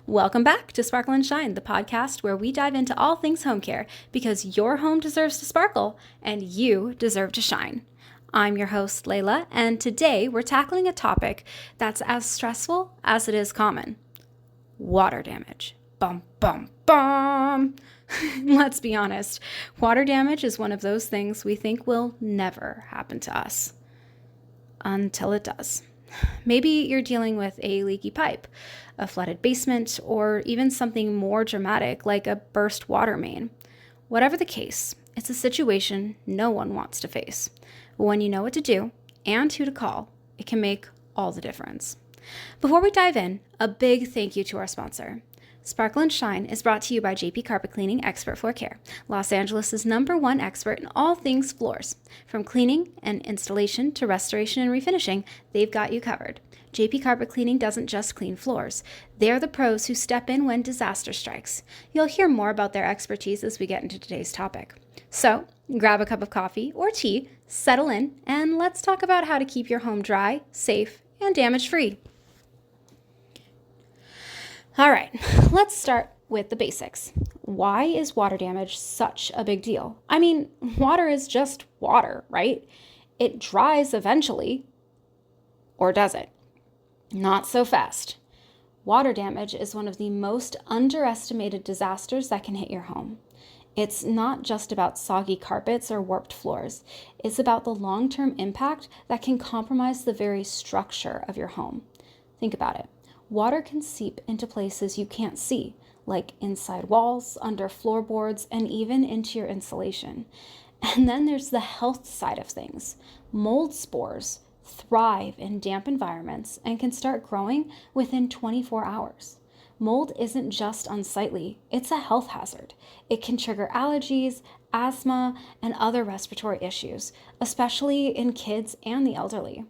Welcome back to Sparkle and Shine, the podcast where we dive into all things home care because your home deserves to sparkle and you deserve to shine. I'm your host, Laila, and today we're tackling a topic that's as stressful as it is common. Water damage. Bum, bum, bum. Let's be honest, water damage is one of those things we think will never happen to us. Until it does. Maybe you're dealing with a leaky pipe, a flooded basement, or even something more dramatic like a burst water main. Whatever the case, it's a situation no one wants to face. But when you know what to do and who to call, it can make all the difference. Before we dive in, a big thank you to our sponsor. Sparkle and Shine is brought to you by JP Carpet Cleaning Expert Floor Care, Los Angeles' #1 expert in all things floors. From cleaning and installation to restoration and refinishing, they've got you covered. JP Carpet Cleaning doesn't just clean floors. They're the pros who step in when disaster strikes. You'll hear more about their expertise as we get into today's topic. So, grab a cup of coffee or tea, settle in, and let's talk about how to keep your home dry, safe, and damage-free. All right, let's start with the basics. Why is water damage such a big deal? I mean, water is just water, right? It dries eventually, or does it? Not so fast. Water damage is one of the most underestimated disasters that can hit your home. It's not just about soggy carpets or warped floors. It's about the long-term impact that can compromise the very structure of your home. Think about it. Water can seep into places you can't see, like inside walls, under floorboards, and even into your insulation. And then there's the health side of things. Mold spores thrive in damp environments and can start growing within 24 hours. Mold isn't just unsightly, it's a health hazard. It can trigger allergies, asthma, and other respiratory issues, especially in kids and the elderly.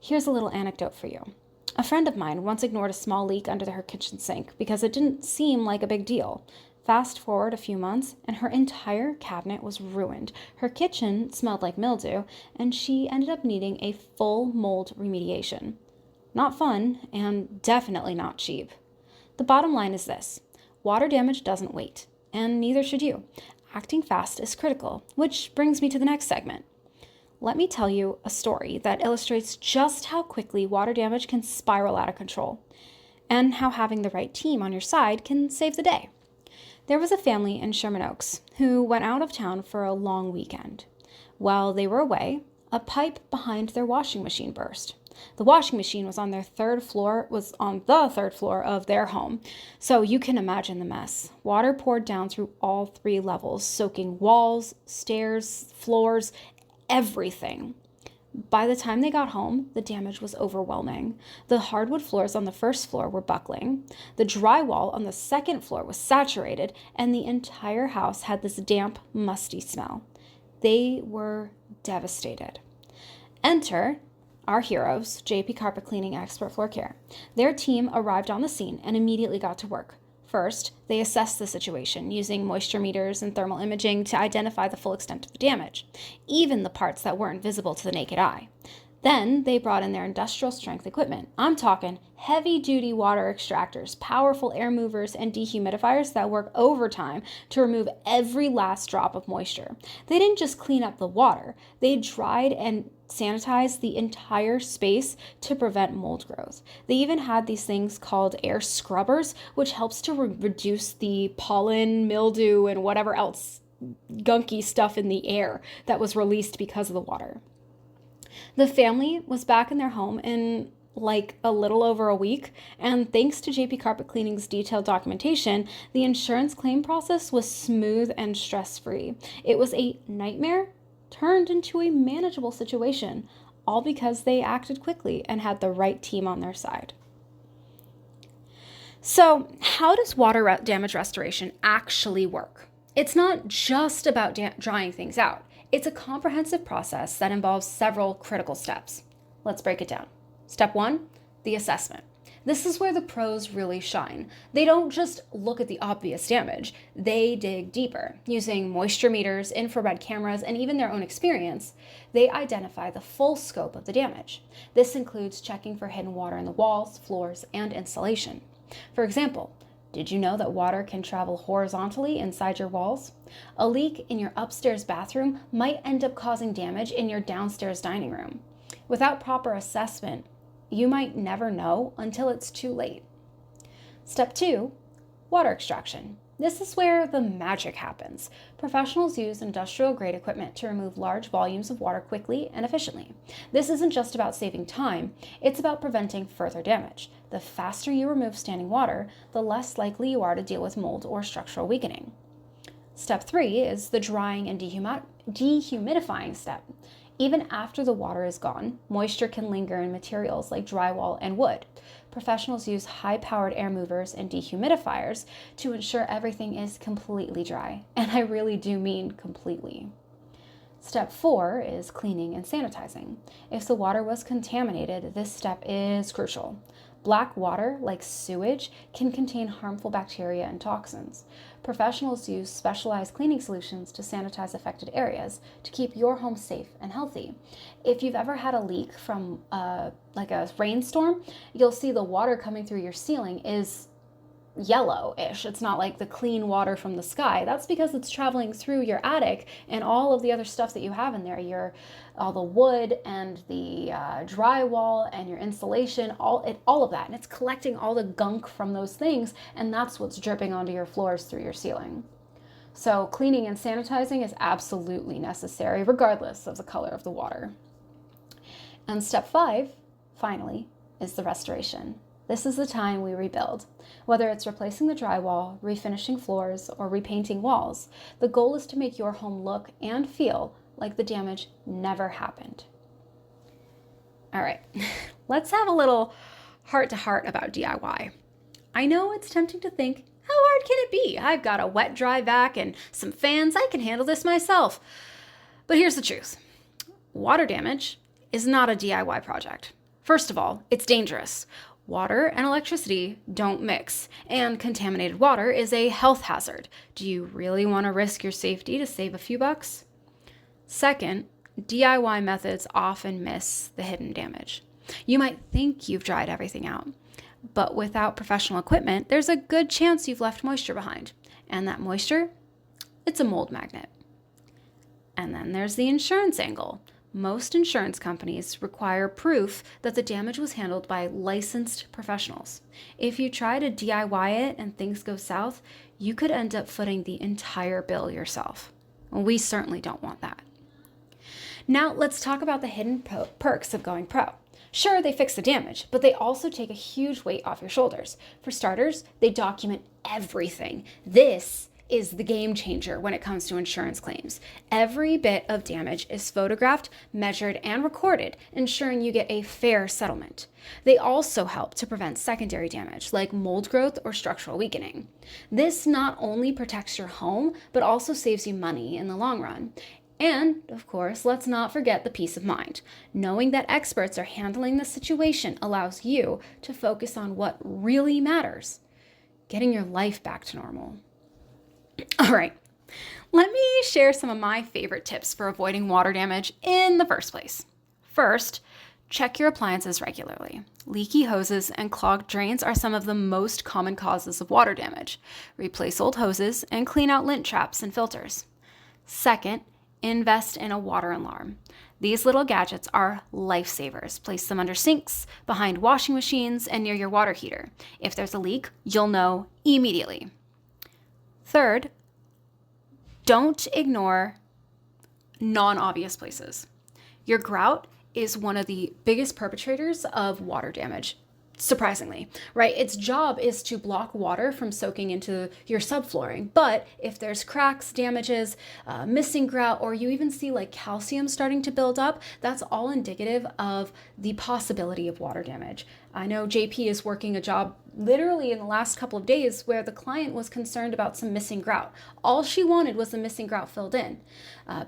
Here's a little anecdote for you. A friend of mine once ignored a small leak under her kitchen sink because it didn't seem like a big deal. Fast forward a few months, and her entire cabinet was ruined. Her kitchen smelled like mildew, and she ended up needing a full mold remediation. Not fun, and definitely not cheap. The bottom line is this: water damage doesn't wait, and neither should you. Acting fast is critical, which brings me to the next segment. Let me tell you a story that illustrates just how quickly water damage can spiral out of control, and how having the right team on your side can save the day. There was a family in Sherman Oaks who went out of town for a long weekend. While they were away, a pipe behind their washing machine burst. The washing machine was on the third floor of their home, so you can imagine the mess. Water poured down through all 3 levels, soaking walls, stairs, floors, everything. By the time they got home, the damage was overwhelming. The hardwood floors on the first floor were buckling. The drywall on the second floor was saturated, and the entire house had this damp, musty smell. They were devastated. Enter our heroes, JP Carpet Cleaning Expert Floor Care. Their team arrived on the scene and immediately got to work. First, they assessed the situation using moisture meters and thermal imaging to identify the full extent of the damage, even the parts that weren't visible to the naked eye. Then they brought in their industrial strength equipment. I'm talking heavy-duty water extractors, powerful air movers, and dehumidifiers that work overtime to remove every last drop of moisture. They didn't just clean up the water, they dried and sanitized the entire space to prevent mold growth. They even had these things called air scrubbers, which helps to reduce the pollen, mildew, and whatever else gunky stuff in the air that was released because of the water. The family was back in their home in like a little over a week, and thanks to JP Carpet Cleaning's detailed documentation, the insurance claim process was smooth and stress-free. It was a nightmare turned into a manageable situation, all because they acted quickly and had the right team on their side. So, how does water damage restoration actually work? It's not just about drying things out. It's a comprehensive process that involves several critical steps. Let's break it down. Step 1, the assessment. This is where the pros really shine. They don't just look at the obvious damage. They dig deeper. Using moisture meters, infrared cameras, and even their own experience, they identify the full scope of the damage. This includes checking for hidden water in the walls, floors, and insulation. For example, did you know that water can travel horizontally inside your walls? A leak in your upstairs bathroom might end up causing damage in your downstairs dining room. Without proper assessment, you might never know until it's too late. Step 2, water extraction. This is where the magic happens. Professionals use industrial-grade equipment to remove large volumes of water quickly and efficiently. This isn't just about saving time, it's about preventing further damage. The faster you remove standing water, the less likely you are to deal with mold or structural weakening. Step 3 is the drying and dehumidifying step. Even after the water is gone, moisture can linger in materials like drywall and wood. Professionals use high-powered air movers and dehumidifiers to ensure everything is completely dry, and I really do mean completely. Step 4 is cleaning and sanitizing. If the water was contaminated, this step is crucial. Black water, like sewage, can contain harmful bacteria and toxins. Professionals use specialized cleaning solutions to sanitize affected areas to keep your home safe and healthy. If you've ever had a leak from like a rainstorm, you'll see the water coming through your ceiling is yellowish. It's not like the clean water from the sky. That's because it's traveling through your attic and all of the other stuff that you have in there, all the wood and the drywall and your insulation, all of that. And it's collecting all the gunk from those things, and that's what's dripping onto your floors through your ceiling. So cleaning and sanitizing is absolutely necessary, regardless of the color of the water. And step 5, finally, is the restoration. This is the time we rebuild. Whether it's replacing the drywall, refinishing floors, or repainting walls, the goal is to make your home look and feel like the damage never happened. All right, let's have a little heart-to-heart about DIY. I know it's tempting to think, how hard can it be? I've got a wet, dry vac and some fans. I can handle this myself. But here's the truth. Water damage is not a DIY project. First of all, it's dangerous. Water and electricity don't mix, and contaminated water is a health hazard. Do you really want to risk your safety to save a few bucks? Second, DIY methods often miss the hidden damage. You might think you've dried everything out, but without professional equipment, there's a good chance you've left moisture behind. And that moisture, it's a mold magnet. And then there's the insurance angle. Most insurance companies require proof that the damage was handled by licensed professionals. If you try to DIY it and things go south, you could end up footing the entire bill yourself. Well, we certainly don't want that. Now let's talk about the hidden perks of going pro. Sure, they fix the damage, but they also take a huge weight off your shoulders. For starters, they document everything. This is the game changer when it comes to insurance claims. Every bit of damage is photographed, measured, and recorded, ensuring you get a fair settlement. They also help to prevent secondary damage, like mold growth or structural weakening. This not only protects your home, but also saves you money in the long run. And, of course, let's not forget the peace of mind. Knowing that experts are handling the situation allows you to focus on what really matters, getting your life back to normal. All right, let me share some of my favorite tips for avoiding water damage in the first place. First, check your appliances regularly. Leaky hoses and clogged drains are some of the most common causes of water damage. Replace old hoses and clean out lint traps and filters. Second, invest in a water alarm. These little gadgets are lifesavers. Place them under sinks, behind washing machines, and near your water heater. If there's a leak, you'll know immediately. Third, don't ignore non-obvious places. Your grout is one of the biggest perpetrators of water damage, surprisingly, right? Its job is to block water from soaking into your subflooring. But if there's cracks, damages, missing grout, or you even see like calcium starting to build up, that's all indicative of the possibility of water damage. I know JP is working a job literally in the last couple of days where the client was concerned about some missing grout. All she wanted was the missing grout filled in.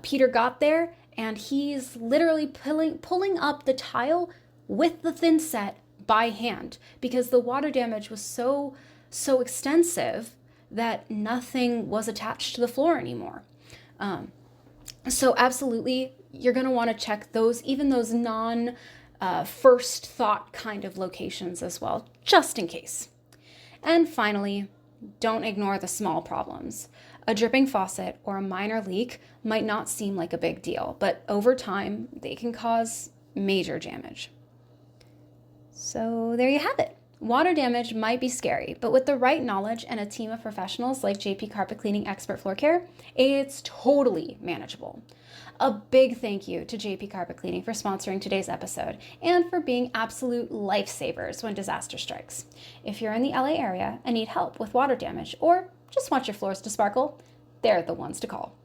Peter got there and he's literally pulling up the tile with the thin set by hand because the water damage was so extensive that nothing was attached to the floor anymore. So absolutely, you're going to want to check those, even those first thought kind of locations as well, just in case. And finally, don't ignore the small problems. A dripping faucet or a minor leak might not seem like a big deal, but over time, they can cause major damage. So there you have it. Water damage might be scary, but with the right knowledge and a team of professionals like JP Carpet Cleaning Expert Floor Care, it's totally manageable. A big thank you to JP Carpet Cleaning for sponsoring today's episode and for being absolute lifesavers when disaster strikes. If you're in the LA area and need help with water damage or just want your floors to sparkle, they're the ones to call.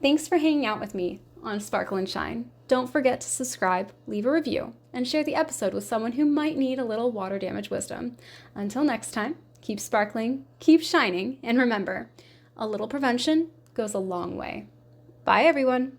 Thanks for hanging out with me on Sparkle and Shine. Don't forget to subscribe, leave a review, and share the episode with someone who might need a little water damage wisdom. Until next time, keep sparkling, keep shining, and remember, a little prevention goes a long way. Bye, everyone.